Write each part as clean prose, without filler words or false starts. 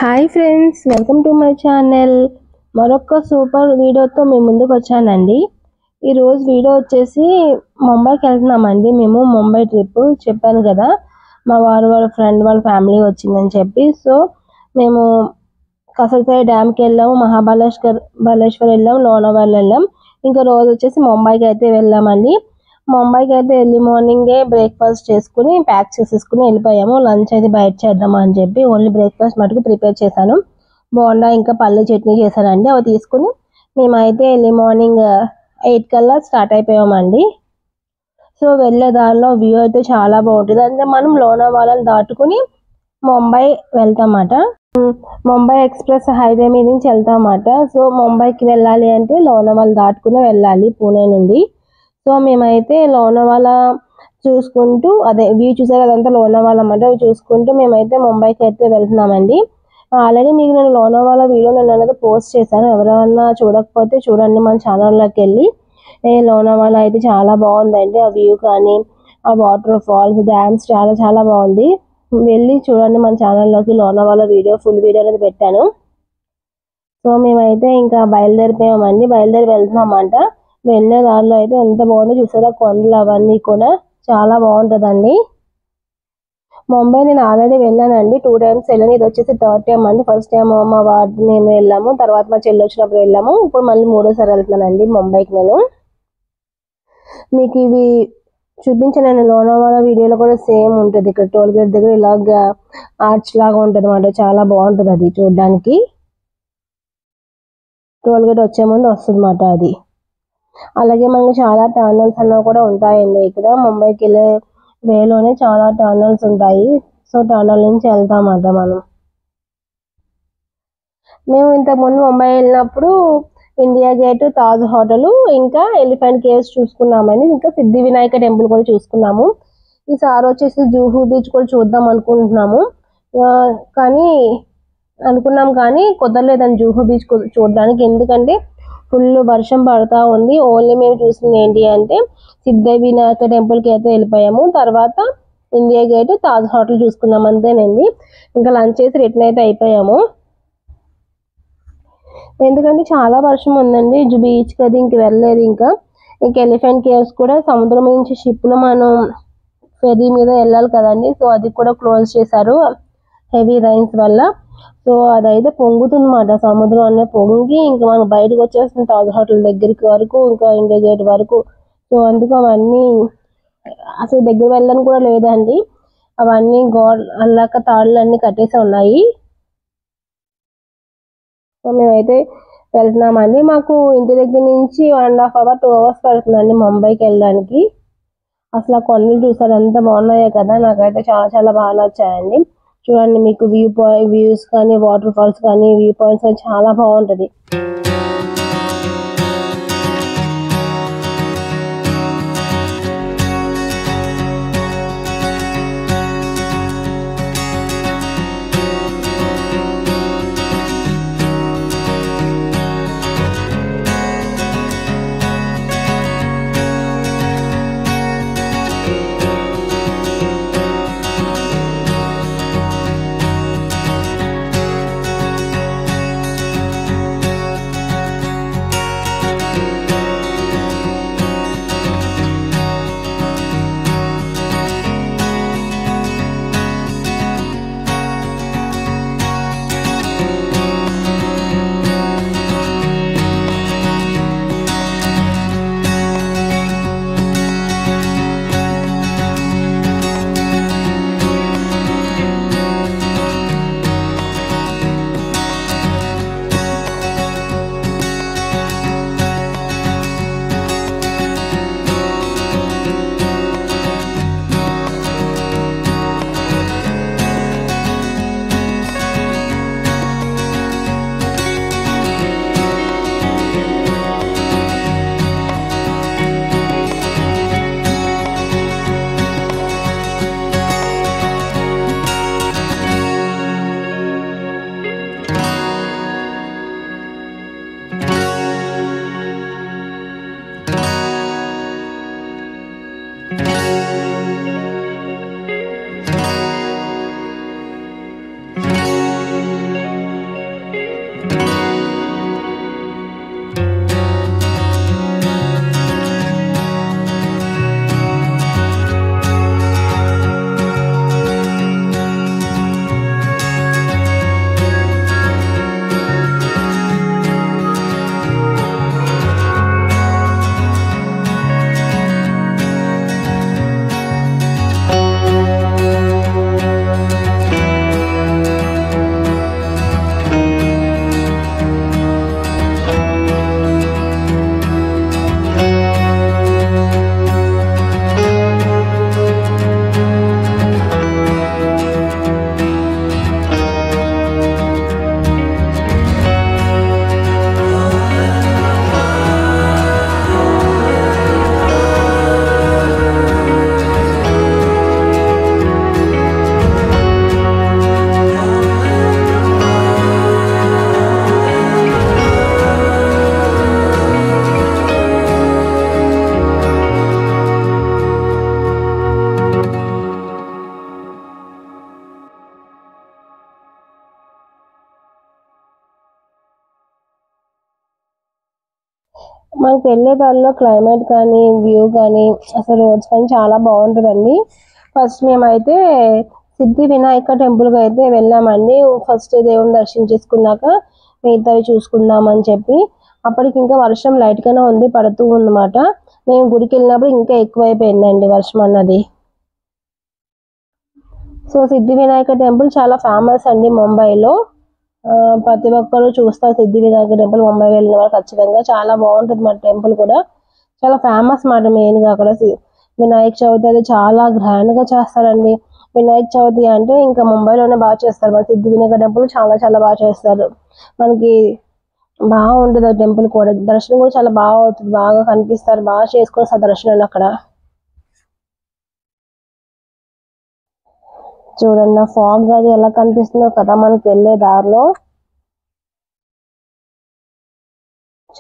Hi friends, welcome to my channel. మరొక super వీడియోతో మేము ముందుకు వచ్చానండి. ఈరోజు వీడియో వచ్చేసి ముంబైకి వెళ్తున్నామండి. మేము ముంబై ట్రిప్ చెప్పాను కదా, మా వాళ్ళ ఫ్రెండ్ వాళ్ళ ఫ్యామిలీ వచ్చిందని చెప్పి. సో మేము కసల్సాయి డ్యామ్కి వెళ్ళాము, మహాబలేశ్వర్ వెళ్ళాము, లోనావాల వెళ్ళాం. ఇంకా రోజు వచ్చేసి ముంబైకి అయితే వెళ్ళామండి. ముంబైకి అయితే ఎర్లీ మార్నింగే బ్రేక్ఫాస్ట్ చేసుకుని ప్యాక్ చేసేసుకుని వెళ్ళిపోయాము. లంచ్ అయితే బయట చేద్దాము అని చెప్పి ఓన్లీ బ్రేక్ఫాస్ట్ మటుకు ప్రిపేర్ చేశాను. బోండా ఇంకా పల్లి చట్నీ చేశానండి. అవి తీసుకుని మేమైతే ఎర్లీ మార్నింగ్ 8 కల్లా స్టార్ట్ అయిపోయామండి. సో వెళ్ళే దారిలో వ్యూ అయితే చాలా బాగుంటుంది. అంటే మనం లోనావాలను దాటుకుని ముంబై వెళ్తామన్నమాట. ముంబై ఎక్స్ప్రెస్ హైవే మీద నుంచి వెళ్తామన్నమాట. సో ముంబైకి వెళ్ళాలి అంటే లోనావాల దాటుకుని వెళ్ళాలి పూణే నుండి. సో మేమైతే లోనావాల చూసుకుంటూ అదే వ్యూ చూసారు, అదంతా లోనావాల అన్నమాట. అవి చూసుకుంటూ మేమైతే ముంబైకి అయితే వెళ్తున్నామండి. ఆల్రెడీ మీకు నేను లోనావాల వీడియో నేను అనేది పోస్ట్ చేశాను. ఎవరైనా చూడకపోతే చూడండి మన ఛానల్లోకి వెళ్ళి. లోనావాల అయితే చాలా బాగుందండి. ఆ వ్యూ కానీ ఆ వాటర్ ఫాల్స్ డ్యామ్స్ చాలా చాలా బాగుంది. వెళ్ళి చూడండి మన ఛానల్లోకి. లోనావాల వీడియో ఫుల్ వీడియో అనేది పెట్టాను. సో మేమైతే ఇంకా బయలుదేరిపోయామండి. బయలుదేరి వెళ్తున్నామంట. వెళ్ళే దారిలో అయితే ఎంత బాగుందో చూసారా, కొండలు అవన్నీ కూడా చాలా బాగుంటుందండి. ముంబై నేను ఆల్రెడీ వెళ్ళానండి, 2 times వెళ్ళాను. ఇది వచ్చేసి 3rd time అండి. ఫస్ట్ టైం మా వాడు నేను వెళ్ళాము, తర్వాత మా చెల్లి వచ్చినప్పుడు వెళ్ళాము. ఇప్పుడు మళ్ళీ 3వ సారి వెళ్తున్నానండి ముంబైకి నేను. మీకు ఇవి చూపించాను లోనావాల వీడియోలో కూడా సేమ్ ఉంటుంది. ఇక్కడ టోల్ గేట్ దగ్గర ఇలాగా ఆర్చ్ లాగా ఉంటుంది అన్నమాట. చాలా బాగుంటుంది అది చూడడానికి. టోల్ గేట్ వచ్చే ముందు వస్తుంది అన్నమాట అది. అలాగే మనకు చాలా టర్నల్స్ అన్న కూడా ఉంటాయండి. ఇక్కడ ముంబైకి వెళ్ళే వేలోనే చాలా టర్నల్స్ ఉంటాయి. సో టర్నల్ నుంచి వెళ్తామన్నమాట మనం. మేము ఇంతకుముందు ముంబై వెళ్ళినప్పుడు ఇండియా గేట్, తాజ్ హోటల్, ఇంకా ఎలిఫెంట్ కేవ్స్ చూసుకున్నామని, ఇంకా సిద్ధి వినాయక టెంపుల్ కూడా చూసుకున్నాము. ఈసారి వచ్చేసి జూహు బీచ్ కూడా చూద్దాం అనుకుంటున్నాము. కానీ కుదరలేదండి జూహు బీచ్ చూడడానికి. ఎందుకంటే ఫుల్ వర్షం పడతా ఉంది. ఓన్లీ మేము చూసింది ఏంటి అంటే సిద్ధి వినాయక టెంపుల్కి అయితే వెళ్ళిపోయాము. తర్వాత ఇండియా గేట్, తాజ్ హోటల్ చూసుకున్నాం అంతేనండి. ఇంకా లంచ్ చేసి రిటర్న్ అయితే అయిపోయాము. ఎందుకంటే చాలా వర్షం ఉందండి. బీచ్కి అది ఇంక వెళ్ళలేదు. ఇంకా ఎలిఫెంట్ కేవ్స్ కూడా సముద్రం నుంచి షిప్లో మనం ఫెర్రీ మీద వెళ్ళాలి కదండి. సో అది కూడా క్లోజ్ చేశారు హెవీ రైన్స్ వల్ల. సో అదైతే పొంగుతుందన్నమాట. సముద్రం అనేది పొంగి ఇంకా మనం బయటకు వచ్చేస్తుంది తాజ్ హోటల్ దగ్గరికి వరకు, ఇంకా ఇండియా గేట్ వరకు. సో అందుకు అవన్నీ అసలు దగ్గర వెళ్ళని కూడా లేదండి. అవన్నీ అల్లాక తాళ్ళు అన్నీ కట్టేసి ఉన్నాయి. సో మేమైతే వెళ్తున్నామండి. మాకు ఇంటి దగ్గర నుంచి 1.5 hour 2 hours పడుతుందండి ముంబైకి వెళ్ళడానికి. అసలు ఆ కొండలు చూసారు ఎంత బాగున్నాయో కదా, నాకైతే చాలా చాలా బాగా నచ్చాయండి. చూడండి మీకు వ్యూస్ కానీ వాటర్ ఫాల్స్ కానీ వ్యూ పాయింట్స్ కానీ చాలా బాగుంటుంది. మనకు వెళ్ళే దారిలో క్లైమేట్ కానీ వ్యూ కానీ అసలు రోడ్స్ కానీ చాలా బాగుంటుందండి. ఫస్ట్ మేమైతే సిద్ధి వినాయక టెంపుల్కి అయితే వెళ్ళామండి. ఫస్ట్ దేవుని దర్శించేసుకున్నాక మిగతావి చూసుకుందామని చెప్పి. అప్పటికి ఇంకా వర్షం లైట్గానే ఉంది, పడుతూ ఉందన్నమాట. మేము గుడికి వెళ్ళినప్పుడు ఇంకా ఎక్కువైపోయిందండి వర్షం అన్నది. సో సిద్ధి వినాయక టెంపుల్ చాలా ఫేమస్ అండి ముంబైలో. ప్రతి ఒక్కరు చూస్తారు సిద్ధి వినాయక టెంపుల్. ముంబై వెళ్ళిన వాళ్ళు ఖచ్చితంగా చాలా బాగుంటుంది మన టెంపుల్ కూడా. చాలా ఫేమస్ మాట మెయిన్గా అక్కడ. వినాయక చవితి అది చాలా గ్రాండ్గా చేస్తారండి. వినాయక చవితి అంటే ఇంకా ముంబైలోనే బాగా చేస్తారు. మన సిద్ధి వినాయక టెంపుల్ చాలా చాలా బాగా చేస్తారు. మనకి బాగుంటుంది టెంపుల్ కూడా. దర్శనం కూడా చాలా బాగా అవుతుంది, బాగా కనిపిస్తారు, బాగా చేసుకోవచ్చు దర్శనాన్ని అక్కడ. చూడండి ఆ ఫాగ్ అది ఎలా కనిపిస్తుందో కదా మనకి వెళ్ళే దారిలో.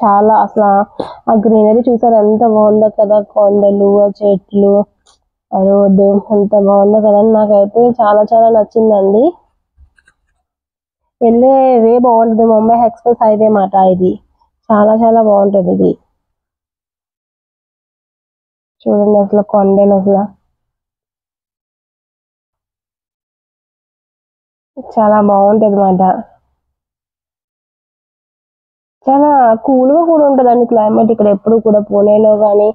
చాలా అసలు ఆ గ్రీనరీ చూసారు ఎంత బాగుందో కదా, కొండలు, ఆ చెట్లు, ఆ రోడ్డు ఎంత బాగుందో కదా. నాకైతే చాలా చాలా నచ్చిందండి. వెళ్ళే వే బాగుంటుంది, ముంబై ఎక్స్ప్రెస్ హైవే మాట ఇది. చాలా చాలా బాగుంటుంది ఇది. చూడండి అసలు కొండలు అసలు చాలా బాగుంటది మాట. చాలా కూల్ గా కూడా ఉంటదండి క్లైమేట్ ఇక్కడ ఎప్పుడు కూడా. పూణేలో కానీ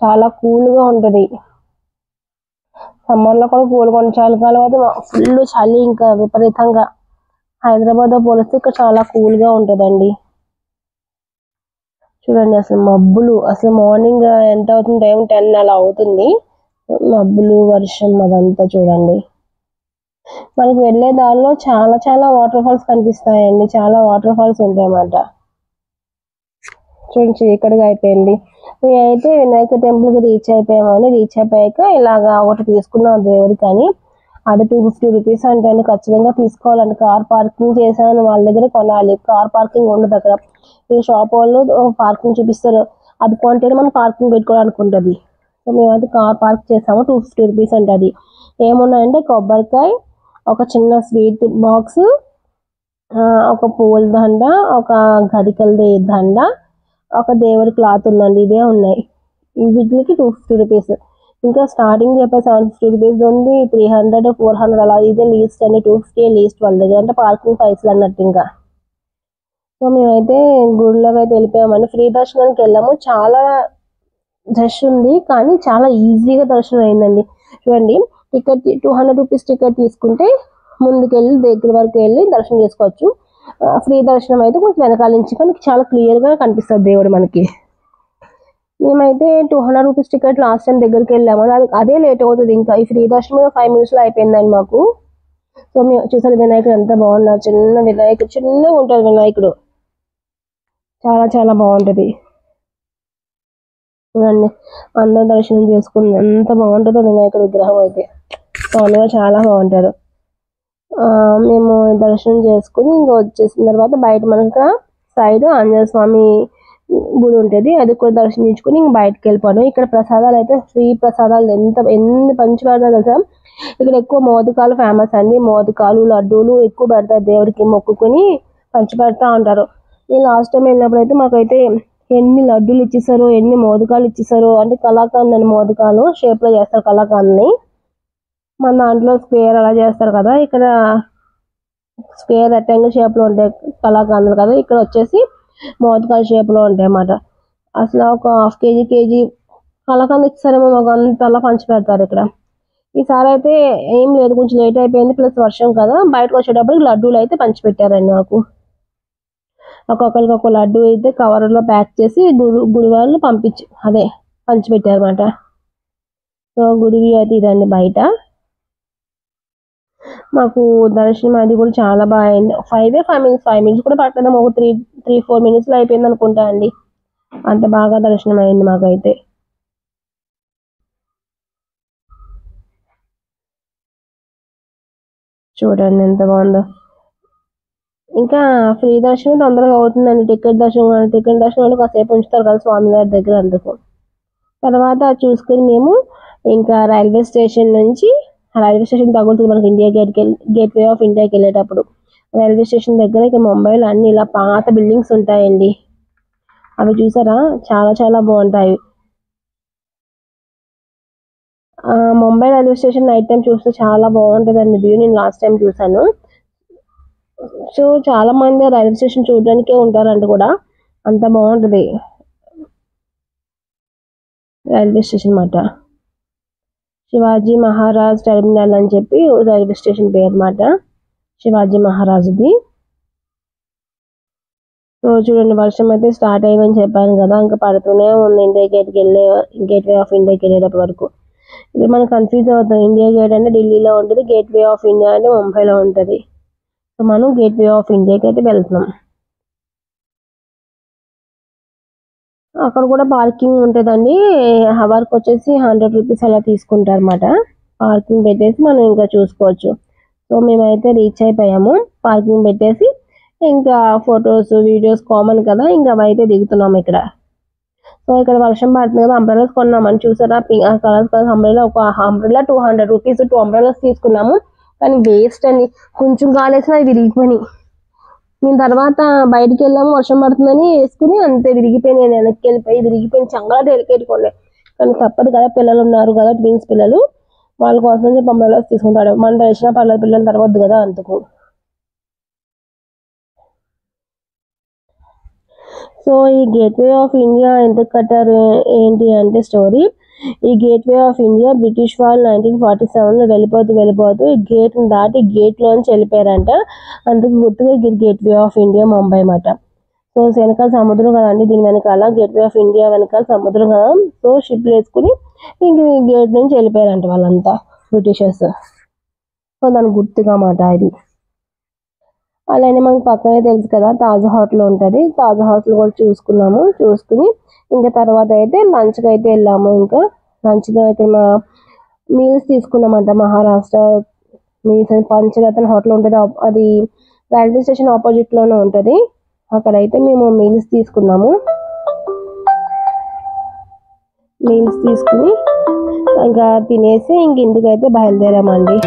చాలా కూల్ గా ఉంటది. సమ్మర్ లో కూడా కూల్ గా ఉంటుంది. చలికాలం అయితే ఫుల్ చలి ఇంకా విపరీతంగా. హైదరాబాద్ తో పోలిస్తే ఇక్కడ చాలా కూల్ గా ఉంటదండి. చూడండి అసలు మబ్బులు, అసలు మార్నింగ్ ఎంత అవుతుంది, టైం 10 అలా అవుతుంది. మబ్బులు, వర్షం అదంతా చూడండి. మనకి వెళ్ళే దారిలో చాలా చాలా వాటర్ ఫాల్స్ కనిపిస్తాయండి. చాలా వాటర్ ఫాల్స్ ఉంటాయి అన్నమాట. చూడండి చీకటిగా అయిపోయింది. మేమైతే వినాయక టెంపుల్ కి రీచ్ అయిపోయామని. రీచ్ అయిపోయాక ఇలాగా ఒకటి తీసుకున్నాం దేవుడికి అని. అది 250 రూపీస్ అంటే అండి. ఖచ్చితంగా తీసుకోవాలండి. కార్ పార్కింగ్ చేశాను వాళ్ళ దగ్గర కొనాలి. కార్ పార్కింగ్ ఉండదు అక్కడ. ఈ షాప్ వాళ్ళు పార్కింగ్ చూపిస్తారు, అది కొంటే మనం పార్కింగ్ పెట్టుకోవడానికి ఉంటుంది. సో మేమైతే కార్ పార్క్ చేసాము. 250 రూపీస్ అంటే. అది ఏమున్నాయంటే కొబ్బరికాయ, ఒక చిన్న స్వీట్ బాక్స్, ఒక పూల దండ, ఒక గరికలది దండ, ఒక దేవుడి క్లాత్ ఉందండి. ఇదే ఉన్నాయి. ఈ వీటికి 250 రూపీస్. ఇంకా స్టార్టింగ్ చెప్పే 750 రూపీస్ ఉంది, 300, 400 అలా. ఇదే లీస్ట్ అండి, 250 లీస్ట్ వాళ్ళ దగ్గర. అంటే పార్కింగ్ పైసలు అన్నట్టు ఇంకా. సో మేమైతే గుడిలోకి అయితే వెళ్ళిపోయామండి. ఫ్రీ దర్శనానికి వెళ్ళాము. చాలా రష్ ఉంది కానీ చాలా ఈజీగా దర్శనం అయిందండి. చూడండి టికెట్ 200 రూపీస్ టికెట్ తీసుకుంటే ముందుకెళ్ళి దగ్గర వరకు వెళ్ళి దర్శనం చేసుకోవచ్చు. ఫ్రీ దర్శనం అయితే కొంచెం వెనకాల నుంచి, కానీ చాలా క్లియర్ గా కనిపిస్తుంది దేవుడు మనకి. మేమైతే 200 రూపీస్ టికెట్ లాస్ట్ టైం దగ్గరికి వెళ్ళాము. అదే లేట్ అవుతుంది. ఇంకా ఈ ఫ్రీ దర్శనం 5 minutes లో అయిపోయిందండి మాకు. సో మేము చూసారు వినాయకుడు ఎంత బాగున్నారు. చిన్న వినాయకుడు, చిన్నగా ఉంటాడు వినాయకుడు. చాలా చాలా బాగుంటది. చూడండి అందరూ దర్శనం చేసుకుని ఎంత బాగుంటుందో వినాయకుడి విగ్రహం అయితే. స్వామిగా చాలా బాగుంటారు. మేము దర్శనం చేసుకుని ఇంకా వచ్చేసిన తర్వాత బయట మనకు సైడ్ ఆంజనేయ స్వామి గుడి ఉంటుంది. అది కూడా దర్శించుకుని ఇంక బయటకు వెళ్ళిపోవడం. ఇక్కడ ప్రసాదాలు అయితే ఫ్రీ ప్రసాదాలు ఎన్ని పంచి పెడతారు తెలుసా. ఇక్కడ ఎక్కువ మోదకాలు ఫేమస్ అండి. మోదకాలు, లడ్డూలు ఎక్కువ పెడతారు. దేవుడికి మొక్కుకొని పంచి పెడతా ఉంటారు. నేను లాస్ట్ టైం వెళ్ళినప్పుడు అయితే మాకైతే ఎన్ని లడ్డూలు ఇచ్చేసారు, ఎన్ని మోదకాలు ఇచ్చేసారు. అంటే కలాకండ్ అని మోదకాలు షేప్ లో చేస్తారు కలాకండ్ని. మన దాంట్లో స్క్వేర్ అలా చేస్తారు కదా, ఇక్కడ స్క్వేర్ రెక్టాంగిల్ షేప్ లో ఉంటాయి కలాకండ్లు కదా. ఇక్కడ వచ్చేసి మోదకాల షేప్ లో ఉంటాయి అన్నమాట. అసలు ఒక హాఫ్ కేజీ కలాకండ్ ఇచ్చారేమో మాకు అంతలా పంచి పెడతారు ఇక్కడ. ఈసారి అయితే ఏం లేదు, కొంచెం లేట్ అయిపోయింది. ప్లస్ వర్షం కదా, బయటకు వచ్చేటప్పుడు లడ్డూలు అయితే పంచి పెట్టారండి మాకు. ఒక్కొక్కరికి ఒక లడ్డు అయితే కవర్లో ప్యాక్ చేసి గుడి వాళ్ళు పంచి పెట్టారు అనమాట. సో గుడివి అయితే ఇదండి బయట. మాకు దర్శనం అది కూడా చాలా బాగా అయింది. 5 minutes కూడా పట్టడం, ఒక 3-4 minutes లో అయిపోయింది అనుకుంటా అండి. అంత బాగా దర్శనం అయింది మాకైతే. చూడండి ఎంత బాగుందో. ఇంకా ఫ్రీ దర్శనం తొందరగా అవుతుందండి. టికెట్ దర్శనం కాసేపు ఉంచుతారు కదా స్వామి గారి దగ్గర, అందుకు. తర్వాత చూసుకుని మేము ఇంకా రైల్వే స్టేషన్ తగులుతుంది మనకి ఇండియా గేట్ వే ఆఫ్ ఇండియాకి వెళ్ళేటప్పుడు. రైల్వే స్టేషన్ దగ్గర ఇక ముంబైలో అన్ని ఇలా పాత బిల్డింగ్స్ ఉంటాయండి. అవి చూసారా, చాలా చాలా బాగుంటాయి. Mumbai railway station night time చూస్తే చాలా బాగుంటుందండి వ్యూ. నేను లాస్ట్ టైం చూసాను. సో చాలా మంది రైల్వే స్టేషన్ చూడడానికే ఉంటారంట కూడా, అంత బాగుంటుంది రైల్వే స్టేషన్ మాట. శివాజీ మహారాజ్ టెర్మినల్ అని చెప్పి రైల్వే స్టేషన్ పేరు మాట, శివాజీ మహారాజ్ది. సో చూడండి, వర్షం అయితే స్టార్ట్ అయ్యిందని చెప్పాను కదా, ఇంకా పడుతూనే ఉంది ఇండియా గేట్ వే ఆఫ్ ఇండియాకి వెళ్ళేటప్పటి వరకు. ఇది మనం కన్ఫ్యూజ్ అవుతాం, ఇండియా గేట్ అంటే ఢిల్లీలో ఉంటుంది, గేట్ వే ఆఫ్ ఇండియా అంటే ముంబైలో ఉంటుంది. సో మనం గేట్ వే ఆఫ్ ఇండియాకి అయితే వెళ్తున్నాం. అక్కడ కూడా పార్కింగ్ ఉంటుందండి. హవర్కి వచ్చేసి 100 రూపీస్ అలా తీసుకుంటారు అన్నమాట. పార్కింగ్ పెట్టేసి మనం ఇంకా చూసుకోవచ్చు. సో మేమైతే రీచ్ అయిపోయాము. పార్కింగ్ పెట్టేసి ఇంకా ఫొటోస్ వీడియోస్ కామన్ కదా, ఇంకా అవి అయితే దిగుతున్నాం ఇక్కడ. సో ఇక్కడ వర్షం పడుతుంది కదా, అంబ్రెలాస్ కొన్నామని చూసారా, కలర్స్ అంబ్రెలా. ఒక అంబ్రెలా 200 రూపీస్, 2 అంబ్రెలాస్ తీసుకున్నాము. కానీ వేస్ట్ అండి, కొంచెం గాలేసిన అవి విరిగిపోయినాయి. నేను తర్వాత బయటికి వెళ్ళాము, వర్షం పడుతుందని వేసుకుని అంతే విరిగిపోయి, నేను వెనక్కి వెళ్ళిపోయి విరిగిపోయిన చంగా డెలికేట్కోండి. కానీ తప్పదు కదా, పిల్లలు ఉన్నారు కదా, ట్విన్స్ పిల్లలు, వాళ్ళ కోసం చెప్పి అంబ్రెలాస్ తీసుకుంటాడు. మనం తెలిసిన పర్లేదు, పిల్లల తర్వాత కదా అందుకు. సో ఈ గేట్వే ఆఫ్ ఇండియా ఎందుకు కట్టారు ఏంటి అంటే స్టోరీ, ఈ గేట్వే ఆఫ్ ఇండియా బ్రిటిష్ వాళ్ళు 1947లో వెళ్ళిపోతూ ఈ గేట్ని దాటి గేట్లోంచి వెళ్ళిపోయారంట. అందుకు గుర్తుగా గేట్వే ఆఫ్ ఇండియా ముంబై మాట. సో వెనకాల సముద్రం కదండి, దీని వెనకాల గేట్వే ఆఫ్ ఇండియా వెనకాల సముద్రం కదా. సో షిప్లు వేసుకుని ఇంక గేట్ నుంచి వెళ్ళిపోయారంట వాళ్ళంతా బ్రిటిషర్స్. సో దాని గుర్తుగా మాట ఇది. అలానే మనకు పక్కనే తెలుసు కదా, తాజ్ హోటల్ ఉంటుంది. తాజ్ హోటల్ కూడా చూసుకుని ఇంకా తర్వాత అయితే లంచ్కి అయితే వెళ్ళాము. ఇంకా లంచ్గా అయితే మా మీల్స్ తీసుకున్నామంట. మహారాష్ట్ర మీల్స్ అని పంచరత్న హోటల్ ఉంటుంది, అది రైల్వే స్టేషన్ ఆపోజిట్లోనే ఉంటుంది. అక్కడైతే మేము మీల్స్ తీసుకున్నాము. మీల్స్ తీసుకుని ఇంకా తినేసి ఇంక ఇంటికైతే బయలుదేరామండి.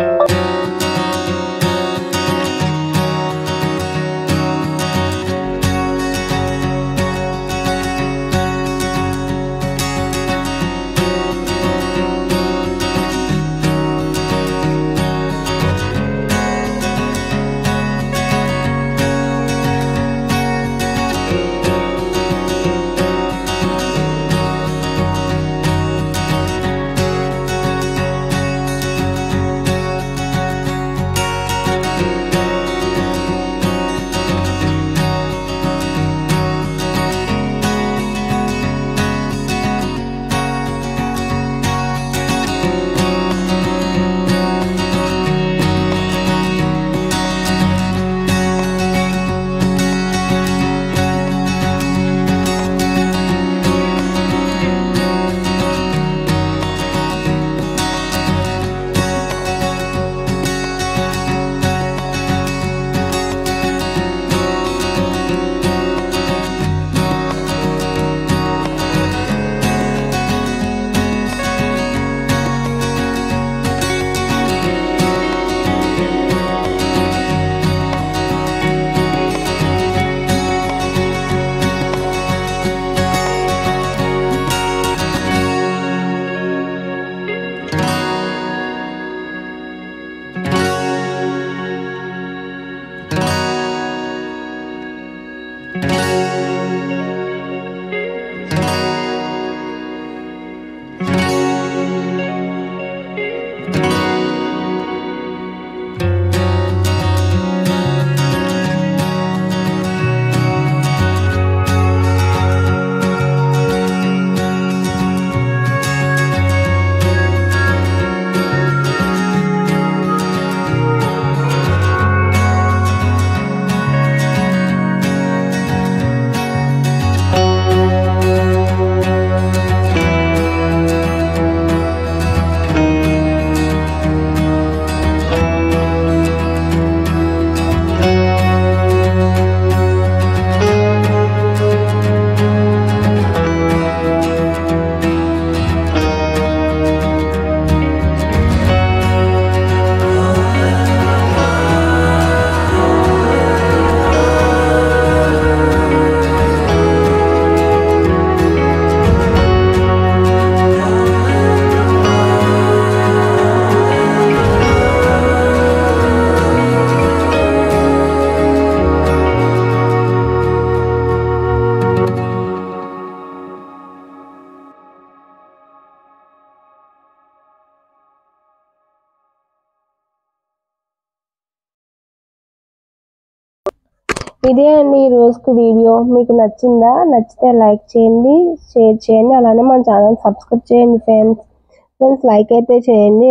ఇదే అండి ఈ రోజుకి వీడియో. మీకు నచ్చిందా? నచ్చితే లైక్ చేయండి, షేర్ చేయండి, అలానే మన ఛానల్ సబ్స్క్రైబ్ చేయండి ఫ్రెండ్స్ లైక్ అయితే చేయండి.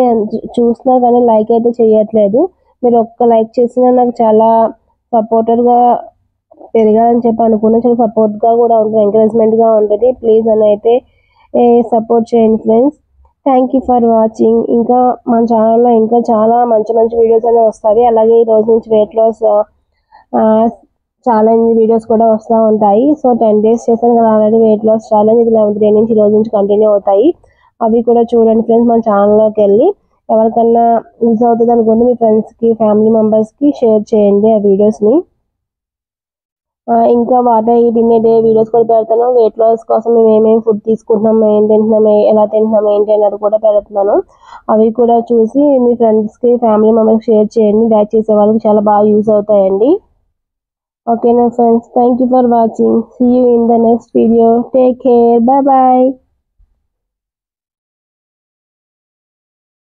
చూస్తున్నా కానీ లైక్ అయితే చేయట్లేదు. మీరు ఒక్క లైక్ చేసినా నాకు చాలా సపోర్టర్గా పెరగాలని చెప్పి అనుకున్నా. చాలా సపోర్ట్గా కూడా ఉంటుంది, ఎంకరేజ్మెంట్గా ఉంటుంది. ప్లీజ్ నన్ను అయితే సపోర్ట్ చేయండి friends. Thank you for watching. ఇంకా మన ఛానల్లో ఇంకా చాలా మంచి మంచి వీడియోస్ అనేవి వస్తాయి. అలాగే ఈ రోజు నుంచి వెయిట్ లాస్ ఛాలెంజ్ వీడియోస్ కూడా వస్తూ ఉంటాయి. సో 10 days చేశాను కదా ఆల్రెడీ వెయిట్ లాస్ ఛాలెంజ్. ఇది 11th day నుంచి ఈ రోజు నుంచి కంటిన్యూ అవుతాయి. అవి కూడా చూడండి ఫ్రెండ్స్. మన ఛానల్లోకి వెళ్ళి ఎవరికన్నా యూజ్ అవుతుంది అనుకుంటే మీ ఫ్రెండ్స్కి, ఫ్యామిలీ మెంబర్స్కి షేర్ చేయండి ఆ వీడియోస్ని. ఇంకా వాటర్ ఈటింగ్ డే వీడియోస్ కూడా పెడతాను. వెయిట్ లాస్ కోసం మేము ఏమేమి ఫుడ్ తీసుకుంటున్నాం, ఏం తింటున్నాం, ఎలా తింటున్నాం ఏంటి అనేది కూడా పెడుతున్నాను. అవి కూడా చూసి మీ ఫ్రెండ్స్కి, ఫ్యామిలీ మెంబర్స్కి షేర్ చేయండి. డైట్ చేసే వాళ్ళకి చాలా బాగా యూజ్ అవుతాయండి. ఓకేనా friends, thank you for watching. See you in the next video. Take care, bye bye.